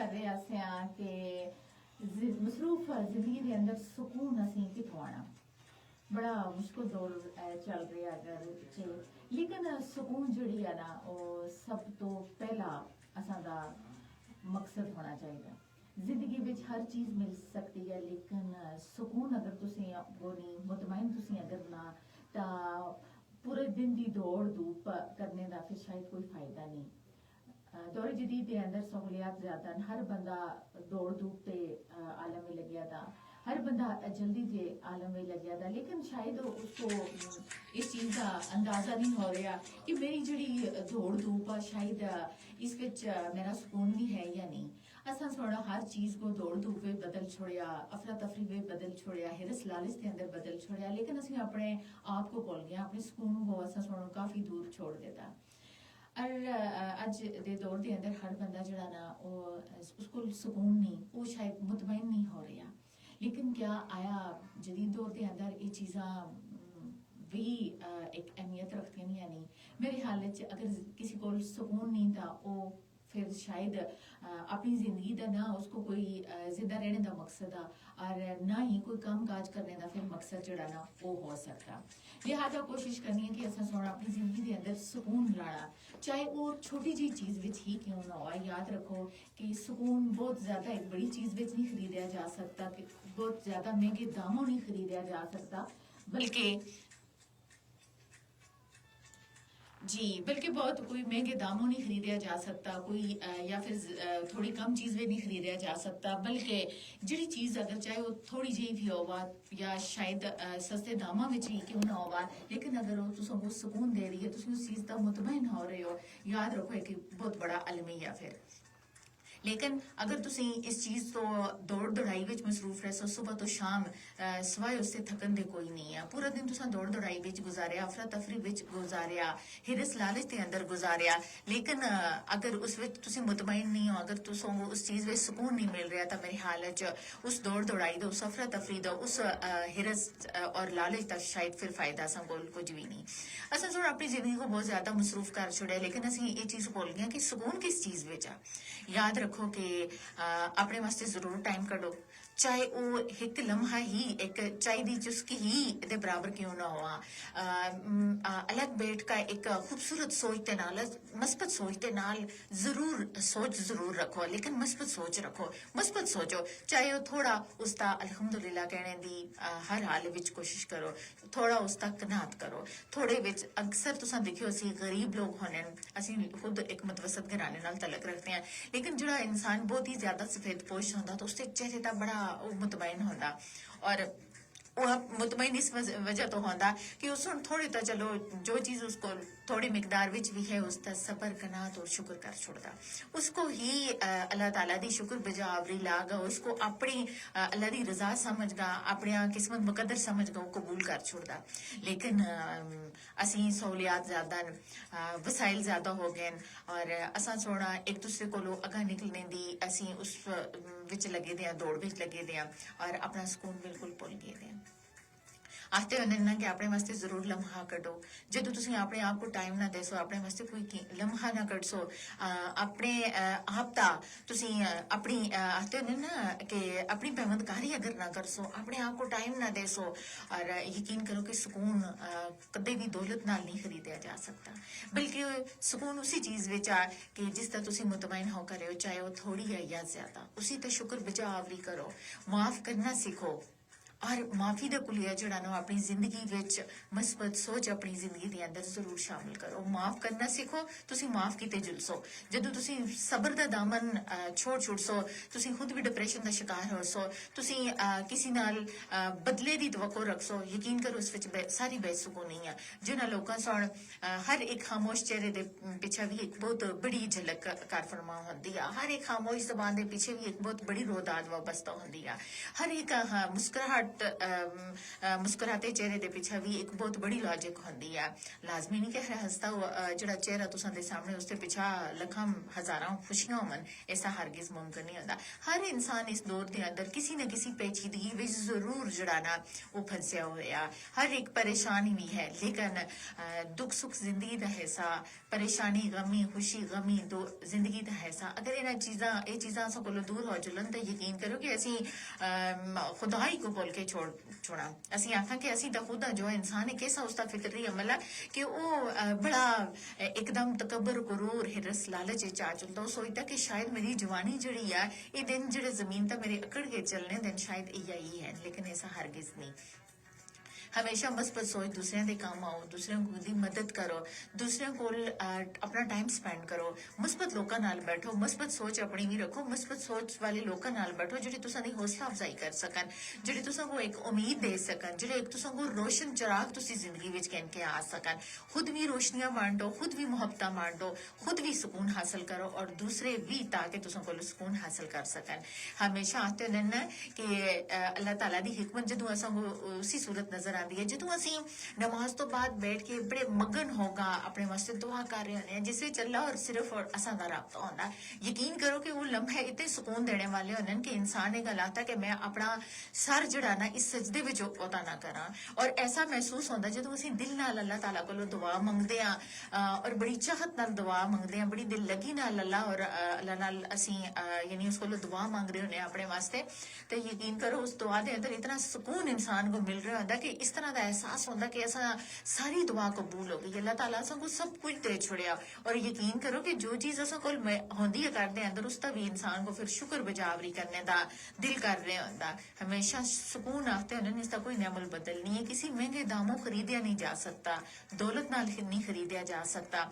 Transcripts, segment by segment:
कर रहे हैं कि मसरूफ जिंदगी के अंदर सुकून असीं कित्थों आना। बड़ा मुश्किल दौर चल रहा अगर चे, लेकिन सुकून जिहड़ी है ना वो सब तो पहला असां दा मकसद होना चाहिए। जिंदगी विच हर चीज़ मिल सकती है, लेकिन सुकून अगर तुसीं कोनी, मुतमईन तुसीं अगर ना, ता पूरे दिन की दौड़ धूप करने का फिर शायद कोई फायदा नहीं। दौरे जदीद के अंदर सहूलियात ज़्यादा न, हर बंदा दौड़ धूप के आलम में लग्या था, हर बंदा जल्दी के आलम में लग्या था, लेकिन शायद उसको इस चीज़ का अंदाज़ा नहीं हो रहा कि मेरी जी दौड़ धूप आ शायद इस विच मेरा सुकून भी है या नहीं। असा थोड़ा हर चीज़ को दौड़ धूप में बदल छोड़िया, अफरा तफरी में बदल छोड़िया, हिरस लालच के अंदर बदल छोड़िया, लेकिन असं अपने आप को भूल गया, अपने सुकून को असा थोड़ा काफ़ी दूर छोड़ देता। और अज दे दौर के अंदर हर बंदा जड़ा ना उसको सुकून नहीं, वो शायद मुतमईन नहीं हो रहा। लेकिन क्या आया जदीद दौर के अंदर ये चीज़ा भी एक अहमियत रखती नहीं? यानी मेरे ख्याल अगर किसी को सुकून नहीं था वो फिर शायद अपनी जिंदगी का ना उसको कोई जिंदा रहने का मकसद आ, और ना ही कोई काम काज करने का फिर मकसद जड़ा ना वो हो सकता। लिहाजा कोशिश करनी है कि असा सोना अपनी जिंदगी के अंदर सुकून लाना, चाहे वो छोटी जी चीज़ विच ही क्यों ना हो। याद रखो कि सुकून बहुत ज़्यादा एक बड़ी चीज़ विच नहीं खरीदा जा सकता, कि बहुत ज़्यादा महंगे दामों नहीं खरीदा जा सकता, बल्कि बल्कि बहुत कोई महंगे दामों नहीं खरीदा जा सकता, कोई या फिर थोड़ी कम चीज़ भी नहीं खरीदा जा सकता, बल्कि जिहड़ी चीज़ अगर चाहे वो थोड़ी जी भी होवा या शायद सस्ते दामां विच ही क्यों ना होवा, लेकिन अगर वो तुसां को सुकून दे रही है, तुसीं उस चीज़ दा मुतमईन हो रहे हो, याद रखो कि बहुत बड़ा अलमिया फिर। लेकिन अगर तुसी इस चीज़ तो दौड़ दौड़ाई विच मसरूफ रहो, सुबह तो शाम सवाए उससे थकन दे कोई नहीं है। पूरा दिन तुसा दौड़ दौड़ाई विच गुजारिया, अफरा तफरी विच गुजारिया, हिरस लालच के अंदर गुजारिया, लेकिन अगर उस विच तुसी मुतमईन नहीं हो, अगर तुसों उस चीज़ विच सुकून नहीं मिल रहा, तो मेरे ख्याल उस दौड़ दौड़ाई दो, उस अफरा तफरी दो, उस हिरस और लालच का शायद फिर फायदा असा कोल कुछ भी नहीं। असा थोड़ा अपनी जिंदगी को बहुत ज्यादा मसरूफ कर छोड़िया, लेकिन असी ये चीज़ भुल गए कि सुकून किस चीज़ विच आ। याद रखो कि अपने वास्ते जरूर टाइम कढो, चाहे वो एक लम्हा ही एक चाय दी चुस्की ही दे बराबर क्यों ना हुआ। अलग बैठ का एक खूबसूरत सोच के नाल, मस्बत सोच के नाल जरूर सोच जरूर रखो, लेकिन मस्बत सोच रखो, मस्बत सोचो, चाहे वो थोड़ा उसका अल्हम्दुलिल्लाह कहने दी हर हाल विच कोशिश करो, थोड़ा उसका कनात करो। थोड़े विच अक्सर तुसा देखियो असी गरीब लोग होने, असी खुद एक मुतवसत घराने नाल तलक रखते हैं, लेकिन जो इंसान बहुत ही ज्यादा सफेद पोश होता तो उसके चेहरे का बड़ा मुतमईन होता, और वह मुतमईन इस वजह तो होता कि उस थोड़ी तो चलो जो चीज उसको थोड़ी मिकदार विच भी है उसका सबर कनात और शुक्र कर छोड़ता, उसको ही अल्लाह ताला दी शुक्र बजावरी लागा, उसको अपनी अल्लाह दी रजा समझगा, अपनी किस्मत मुकद्दर समझगा, कबूल कर छोड़ता। लेकिन असी सहूलियात ज्यादा वसाइल ज्यादा हो गए और असा सोना एक दूसरे को अगा निकलने दी असी उस विच लगे दे, दौड़ विच लगे दे और अपना सुकून बिल्कुल भुल गए दे। आखते होंगे ना कि अपने वास्ते जरूर लम्हा कढो, जो तुम अपने आप को टाइम ना दसो, अपने वास्ते कोई लम्हा ना कढसो, अपने आप का तुम अपनी आखते होंगे ना कि अपनी पेवंदकारी अगर ना करसो, अपने आप को टाइम ना देसो, और यकीन करो कि सुकून कदे भी दौलत नाल नहीं खरीदा जा सकता, बल्कि सुकून उसी चीज विच आ कि जिसका तुम मुतमईन हो करे, चाहे वो थोड़ी है या ज्यादा, उसी तो शुक्र बजावरी करो, माफ करना सीखो, और माफी का कुलिया जड़ा ना अपनी जिंदगी विच मस्बत सोच अपनी जिंदगी के अंदर जरूर शामिल करो। माफ करना सीखो, तुसी माफ किते जुलसो, जदों तुसी सबर का दामन छोड़ छुड़सो, तुसी खुद भी डिप्रेशन का शिकार हो सो, तुसी किसी नाल बदले की तवक्को रखसो, यकीन करो उस विच सारी बेसुकूनी है। जिन्हां लोकां सुन हर एक खामोश चेहरे दे पिछे भी एक बहुत बड़ी झलक कर फरमा होंदी है, हर एक खामोश जबान के पीछे भी एक बहुत बड़ी रोदाद वाबस्ता होंदी है, हर एक मुस्कुराहट मुस्कुराते चेहरे के पिछे भी एक बहुत बड़ी लॉजिक होंगी है। लाजमी नहीं कि हर हसता जो चेहरा तुसां दे सामने उसके पिछा लखां हजारां खुशियां होवन, ऐसा हरगिज मुमकिन नहीं होता। हर इंसान इस दौर के अंदर किसी न किसी पेचीदगी विच जरूर जड़ाना वो फंसिया होया। हर एक परेशानी भी है, लेकिन दुख सुख जिंदगी का हिस्सा, परेशानी गमी खुशी गमी तो जिंदगी का हिस्सा। अगर इन्हें चीज़ां असां कोलों दूर हो चलन तो यकीन करो कि असी खुदाई को बोल के छोड़ा असी आखा कि असी तो खुदा जो इंसान है कैसा उसका फितरी अमल है कि वो बड़ा एकदम तकबर गुरूर हिरस लालच चा चलता। वो सोचता कि शायद मेरी जवानी जड़ी है ये दिन जेड़े जमीन तक मेरे अकड़ के चलने दिन शायद यही है, लेकिन ऐसा हरगिज नहीं। हमेशा मुस्बत सोच दूसरों के काम आओ, दूसरों की मदद करो, दूसरों को अपना टाइम स्पेंड करो, मुस्बत लोगों नाल बैठो, मुस्बत सोच अपनी भी रखो, मुस्बत सोच वाले लोगों नाल बैठो जेडे तुसां दी हौसला अफजाई कर सकन, जेडे तुसां को एक उम्मीद दे सकन, जेडे एक तुसां को रोशन चिराग तुसी जिंदगी विच कहन के आ सकन। खुद भी रोशनियां बांटो, खुद भी मोहब्बत बांटो, खुद भी सुकून हासिल करो और दूसरे भी ताकि तुसां को सुकून हासिल कर सकन। हमेशा आते रहना कि अल्लाह ताला दी हिकमत जदों असां को उसी सूरत नजर आती है जो असी नमाज तो बाद बैठ के बड़े मगन होगा अपने वास्ते दुआ कर रहे होने जिस अल्लाह और सिर्फ और असा दा राबता होंदा। यकीन करो कि वो लम्हे इतने सुकून देने वाले होने कि इंसान ये गल आता कि मैं अपना सर जड़ा ना इस सजदे विच ओदा ना करा। और ऐसा महसूस होंदा जो असी दिल नाल अल्लाह ताला कोलों दुआ मंगदे आ और बड़ी चाहत नाल दुआ मंगदे आ, बड़ी दिल लगी नाल अल्लाह और अल्लाह नाल असी यानी उस कोलों दुआ मांग रहे होने अपने वास्ते। तो यकीन करो उस दुआ के अंदर इतना सुकून इंसान को मिल रहा होंदा कि इस तरह का एहसास होता कि ऐसा सारी दुआ कबूल हो गई, अल्लाह ताला को सब कुछ दे छोड़िया। और यकीन करो कि जो चीज असा कोल होंदी है करते अंदर उसका भी इंसान को फिर शुक्र बजावरी करने का दिल कर रहे होंदा। हमेशा सुकून आते हैं, इसका कोई नेमल बदल नहीं है, किसी महंगे दामों खरीदिया नहीं जा सकता, दौलत नाल नहीं खरीदिया जा सकता,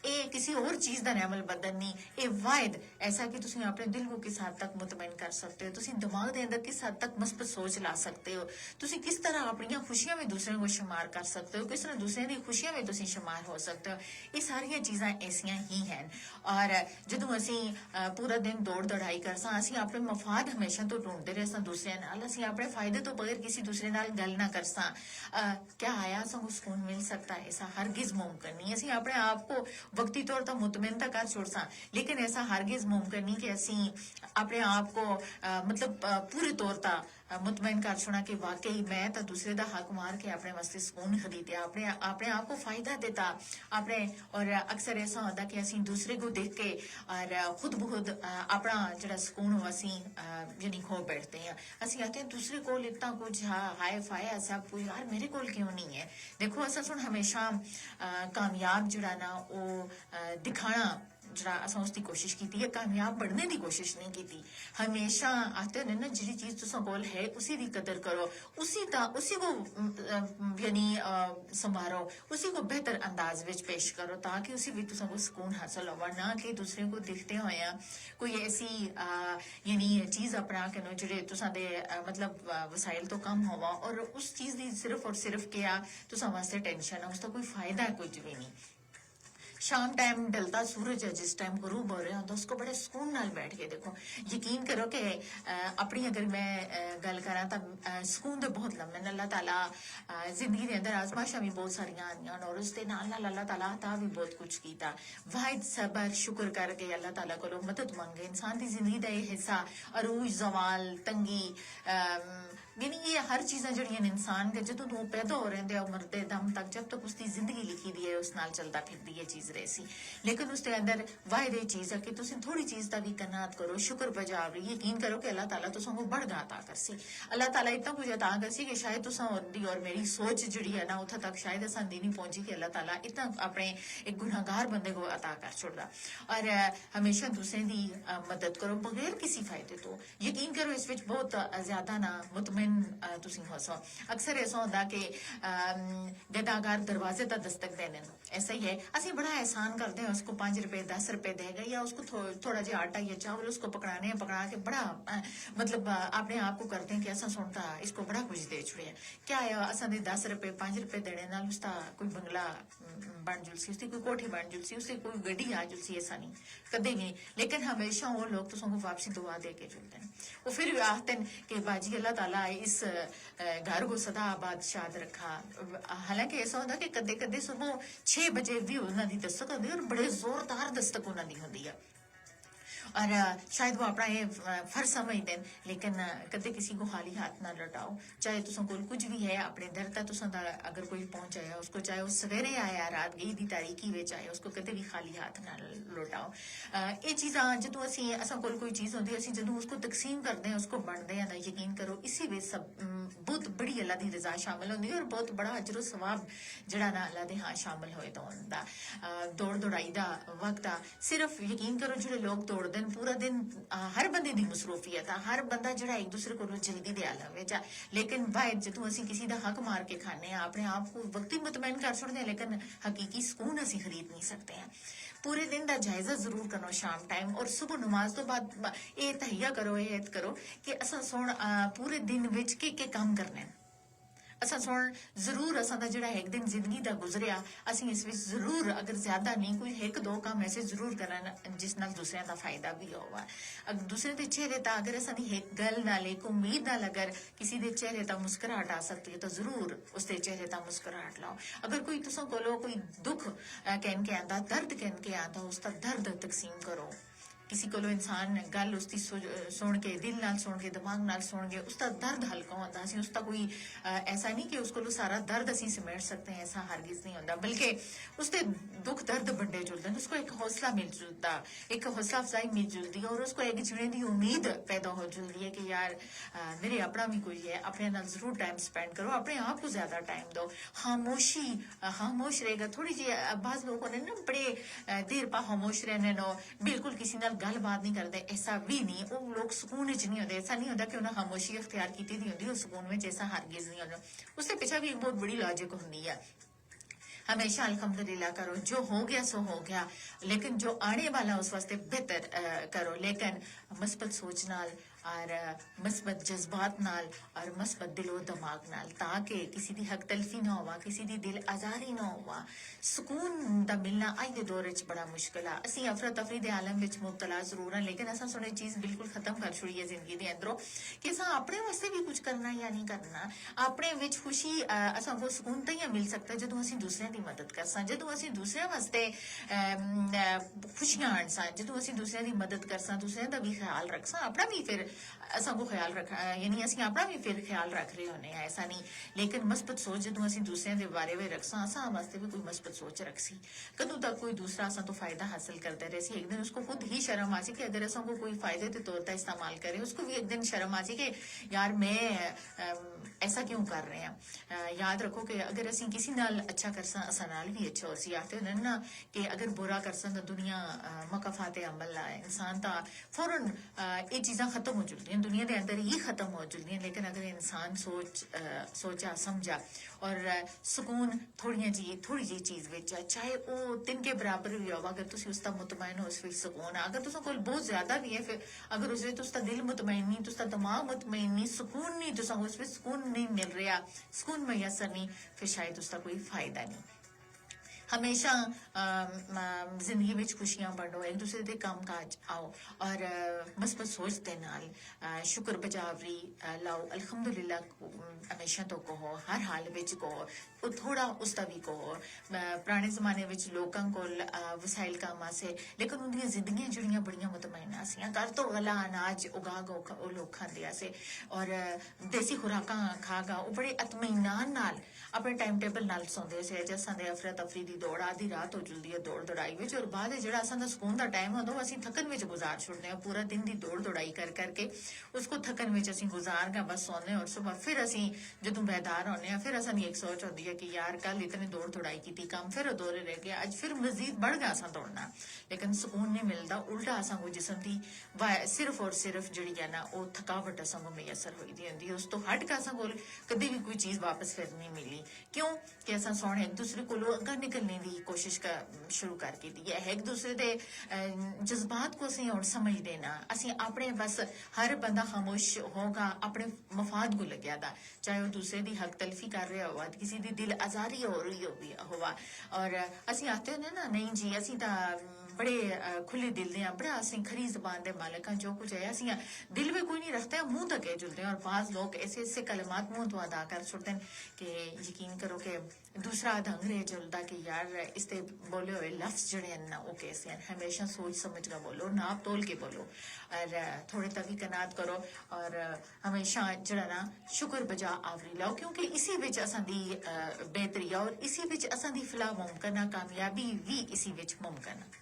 ये किसी और चीज का नैमल बदल नहीं। ये वायद ऐसा कि तुम अपने दिल को किस हद तक मुतमईन कर सकते हो, तुम दिमाग के अंदर किस हद तक मस्बत सोच ला सकते हो, तुम किस तरह अपन खुशियां में दूसरे को शुमार कर सकते हो, किस तरह दूसरे की खुशियां में तुम शुमार हो सकते हो। ये सारिया चीज़ा ऐसिया ही हैं। और जो असी पूरा दिन दौड़ दौड़ाई कर असी अपने मफाद हमेशा तो ढूंढते रहे दूसरे नाल, असी अपने फायदे तो बगैर किसी दूसरे नाल गल ना कर क्या आया सू सुकून मिल सकता है? ऐसा हरगिज मुमकिन नहीं। असी अपने आप को वक्ती तौर पर मुतमिन तक कर छोड़ सा, लेकिन ऐसा हरगिज मुमकिन नहीं कि असी अपने आप को मतलब पूरे तौर पर मुतमिन कर छोड़ा कि वाकई मैं तो दूसरे का हक मार के अपने वास्ते सुकून खरीदया, अपने आप को फायदा देता अपने। और अक्सर ऐसा होता कि असी दूसरे को देख के और खुद बहुत अपना जरा सुकून हो असी यानी खो बैठते हैं। असी आते हैं दूसरे को इतना कुछ हाय फाया सब कुछ, यार मेरे को क्यों नहीं है। देखो असा सुन हमेशा कामयाब जरा ना वो दिखाना जरा असा उसकी कोशिश की है, कामयाब बढ़ने की कोशिश नहीं की। हमेशा आते हैं ना जी चीज तुसा कोल है उसी की कदर करो, उसी को यानी संभारो, उसी को बेहतर अंदाज विच पेश करो ताकि उसी भी तुसा को सुकून हासिल हो, ना कि दूसरे को दिखते हुए कोई ऐसी यानी चीज अपना के नो जेडे तुसा दे मतलब वसाइल तो कम होवा और उस चीज की सिर्फ और सिर्फ क्या तुसा वास्ते टेंशन है, उसका कोई फायदा है कुछ भी नहीं। शाम टाइम ढलता सूरज है जिस टाइम गुरूब हो रहा होता उसको बड़े सुकून नाल बैठ के देखो। यकीन करो कि अपनी अगर मैं गल करा तो सुकून तो बहुत लम्बे अल्लाह ताला जिंदगी के अंदर आजमाइशां भी बहुत सारिया आईया और उसके नाल अल्लाह ताला अता भी बहुत कुछ किया। वाहिद सबर शुक्र करके अल्लाह ताला को मदद मंगे। इंसान की जिंदगी का यह हिस्सा अरूज जवाल तंगी यानी ये हर चीज़ें जड़ियां इंसान के जो तू पैदा हो रहे हैं मरते दम तक जब तक उसकी जिंदगी लिखी दी है उस नाल चलता फिरती है चीज रही, लेकिन उसके अंदर वायद ये चीज है कि तुम थोड़ी चीज का भी कनात करो, शुक्र बजाव रही, यकीन करो कि अल्लाह ताला तुसा को बढ़ अता कर सी। अल्लाह ताला इतना कुछ अता कर सी कि शायद तुसा और मेरी सोच जड़ी है ना उतना तक शायद असा दी नहीं पहुंची कि अल्लाह ताला इतना अपने एक गुनाहगार बंदे को अता कर छोड़ता। और हमेशा दूसरे की मदद करो बगैर किसी फायदे तो। यकीन करो इस विच बहुत ज्यादा ना मुतमिन तुसी हो सो। अक्सर ऐसा होता कि गदागार दरवाजे तक दस्तक देने, ऐसा ही है। असी बड़ा एहसान करते हैं, उसको 5 रुपए 10 रुपए दे गए, या उसको थोड़ा जिहा आटा या चावल उसको पकड़ाने पकड़ा के बड़ा मतलब अपने आप को करते हैं कि असा सुनता इसको बड़ा कुछ दे छुड़िया। क्या है असा दे 10 रुपए 5 रुपए देने नाल उसका कोई बंगला बन जुलसी, उसकी कोई कोठी बन जुलसी, उसकी कोई गड्डी आ जुलसी, ऐसा नहीं कदे भी। लेकिन हमेशा वो लोग तो सबको वापसी दुआ दे के जुलते हैं। वो फिर भी आखते हैं कि बाजी अल्लाह ताला इस घर को सदा आबाद शाद रखा। हालांकि ऐसा होता कि कदे कदे सुबह 6 बजे भी उन्होंने दस्तक होती है और बड़े जोरदार दस्तक उन्होंने होती है, और शायद वो अपना ये फर्ज समझते हैं। लेकिन कदे किसी को खाली हाथ ना लौटाओ, चाहे तुम को कुछ भी है अपने दर तक तुम अगर कोई पहुंचाया उसको, चाहे वो सवेरे आया रात गई दी तारीखी में आया, उसको कदे भी खाली हाथ ना लौटाओ। ये चीज़ा जो असी असा कोई चीज़ होती है असी जो उसको तकसीम करते हैं उसको बनते हैं, यकीन करो इसी में सब बहुत बड़ी अल्लाह की रजा शामिल होती है और बहुत बड़ा अजर सवाब जड़ा ना अल्लाह के हाँ शामिल होए तो होंदा। दौड़ दौड़ाई का वक्त आ, सिर्फ यकीन करो जो लोग दौड़ते पूरा दिन हर बंदे की मसरूफियत आ, हर बंदा जड़ा एक दूसरे को जल्दी दे लवे जा। लेकिन भाई जो असं किसी का हक मार के खाने अपने आप को वक्ती मुतमैन कर छड़ते हैं, लेकिन हकीकी सुकून असी खरीद नहीं सकते हैं। पूरे दिन का जायजा जरूर करो शाम टाइम, और सुबह नमाज तो बाद ये तहिया करो, ये करो कि असा सुन पूरे दिन विच के काम करने। असा सुन जरूर असा दा जिहड़ा एक दिन जिंदगी का गुजरिया असी इस विच जरूर अगर ज्यादा नहीं कोई 1-2 काम ऐसे जरूर करन जिस नाल दूसरिਆਂ ਦਾ फायदा भी होवा। अगर दूसरे के चेहरे ता अगर असा दी एक गल नाल एक उम्मीद नाल अगर किसी के चेहरे ता मुस्कुराहट आ सकती है तो जरूर उसके चेहरे ता मुस्कुराहट लाओ। अगर कोई तुसा कोलो कोई दुख कहन के आंदा, दर्द कहन के आंदा, उसका दर्द तकसीम करो। किसी को इंसान गल उसकी सुन के दिल नाल सुन के दिमाग नाल सुन के उसका दर्द हल्का होता है। उसका कोई ऐसा नहीं कि उसको सारा दर्द असी समेट सकते हैं, ऐसा हरगिज नहीं होता, बल्कि उसके दुख दर्द बंडे जुलते हैं, उसको एक हौसला मिल जुलता, एक हौसला अफजाई मिल जुलती है, और उसको एक जीने की उम्मीद पैदा हो जुलती है कि यार मेरे अपना भी कोई है, अपने नाल जरूर टाइम स्पेंड करो, अपने आप को ज्यादा टाइम दो। खामोशी खामोश रहेगा थोड़ी जी। बाज लोगों ने ना बड़े देर पा खामोश रहने नो, बिल्कुल किसी नाल गलबात नहीं करते, ऐसा भी नहीं। वो लोग सुकून च नहीं होते, ऐसा नहीं होता कि उन्हें खामोशी अख्तियार की होती सुकून में, ऐसा हरगिज नहीं होता। उसके पीछे भी एक बहुत बड़ी लॉजिक होती है। हमेशा अल्हम्दुलिल्लाह करो, जो हो गया सो हो गया, लेकिन जो आने वाला उस वास्ते बेहतर करो, लेकिन मस्बत सोच नाल और मस्बत जज्बात नाल और मस्बत दिलो दिमाग नाल, ताकि किसी की हक तलफी ना होवा, किसी की दिल आजारी ना होवा। सुकून दा मिलना अज के दौर च बड़ा मुश्किल है। असी अफरा तफरी के आलम विच मुबतला जरूर हैं, लेकिन असा सुने चीज बिल्कुल खत्म कर छुड़ी है जिंदगी के अंदरों कि असा अपने वास्ते भी कुछ करना या नहीं करना। अपने विच खुशी असा को सुकून तो ही मिल सकता जो असी दूसरे की मदद कर सा, जो असी दूसरे वास्ते खुशियां आन सा, जो असी दूसरे की मदद कर सा, दूसरे का भी ख्याल रख सा, अपना भी फिर असा को ख्याल रख, यानी असी अपना भी फिर ख्याल रख रहे होने, ऐसा नहीं। लेकिन मस्बत सोच जो असी दूसरे के बारे में रख सा, असा वास्ते भी कोई मस्बत सोच रख सी, कदों तक कोई दूसरा असा तो फायदा हासिल करते रहे सी, एक दिन उसको खुद ही शर्म आ सी कि अगर असा को कोई फायदे के तौर पर इस्तेमाल करे, उसको भी एक दिन शर्म आ सी कि यार मैं ऐसा क्यों कर रहे हैं। याद रखो कि अगर असी किसी नाल अच्छा कर सा, असा नाल भी अच्छा हो सी। आखते हैं ना कि अगर बुरा कर सा तो दुनिया मकफाते अमल है, इंसान ता फौरन ये चीज़ा खत्म हो चुकी हैं, दुनिया के अंदर ही खत्म हो चुकी हैं। लेकिन अगर इंसान सोचा समझा और सुकून थोड़ी जी चीज विच है, चाहे वो 3 के बराबर भी हो, अगर तुम उसका मुतमैन हो उस सुकून है। अगर तुम कोल बहुत ज्यादा भी है, फिर अगर उस उसका दिल मुतमैन नहीं, उसका दिमाग मुतमैन नहीं, सुकून नहीं, तुम उस सुकून नहीं मिल रहा, सुकून मैसर नहीं, फिर शायद उसका कोई फायदा नहीं। हमेशा जिंदगी में खुशियां बढ़ो, एक दूसरे के काम काज आओ, और मस्बत सोच दे नाल शुक्र बजावरी लाओ, अल्हम्दुलिल्लाह हमेशा तो कहो, हर हाल विच कहो, थोड़ा उसका भी कहो। पुराने जमाने विच लोकां कोल वसाइल काम आसे, लेकिन उनकी जिंदगियां जुड़ियां बड़ियां मुतमैना सी। घर तो गला अनाज उगा लोग खाते से, और देसी खुराकां खागा, वो बड़े इत्मीनान नाल अपने टाइम टेबल नाल सौंदे से। जैसा दे अफरा तफरी दी दौड़ आधी रात हो जुलदी है दौड़ दौड़ाई विच, और बाद जेड़ा असां दा सुकून दा टाइम होंदा असीं थकन विच गुजार छुड़दे हैं। पूरा दिन दी दौड़ दौड़ाई कर करके उसको थकन विच असीं गुजार के बस सौने, और सुबह फिर असीं जदों बेदार होने फिर असां दी एक सोच होंदी है गया कि यार कल इतने दौड़ दौड़ाई की थी, काम फिर अधूरे रह गया, अज फिर मजीद बढ़ गया असा दौड़ना, लेकिन सुकून नहीं मिलता, उल्टा असा को जिसम की सिर्फ और सिर्फ जी है ना वो थकावट असा को मैसर हुई दी होंगी। उस तो हट के असा को कभी भी कोई चीज वापस फिर नहीं मिली। क्यों कि असा सोने एक दूसरे को अगर निकलने की कोशिश शुरू कर दी है, एक दूसरे के जज्बात को असं और समझ देना, असं अपने बस हर बंदा खामोश होगा अपने मफाद को लग्या दा, चाहे वह दूसरे की हक तलफी कर रहा हुआ, किसी की दिल आजारी हो रही हुआ, और असं आते हैं ना नहीं जी असं तो बड़े खुले दिल दे, बड़ा असं खरी जबान दे मालिक हाँ, जो कुछ है असं दिल में कोई नहीं रखते हैं, मुंह तक जुलते हैं, और बाज लोग ऐसे ऐसे कलमात मुंह तो अदा कर छोड़ते हैं कि यकीन करो कि दूसरा ढंग रहे जुलता कि यार इससे बोले हुए लफ्ज जड़े हैं ना वो कैसे हैं, हमेशा सोच समझ कर बोलो, नाप तोल के बोलो, और थोड़े तक कनात करो, और हमेशा जड़ा ना शुक्र बजा आवरी लाओ, क्योंकि इसी विच असां दी बेहतरी और इसी विच असां दी फलाह मुमकिन है, कामयाबी भी इसी विच मुमकिन है।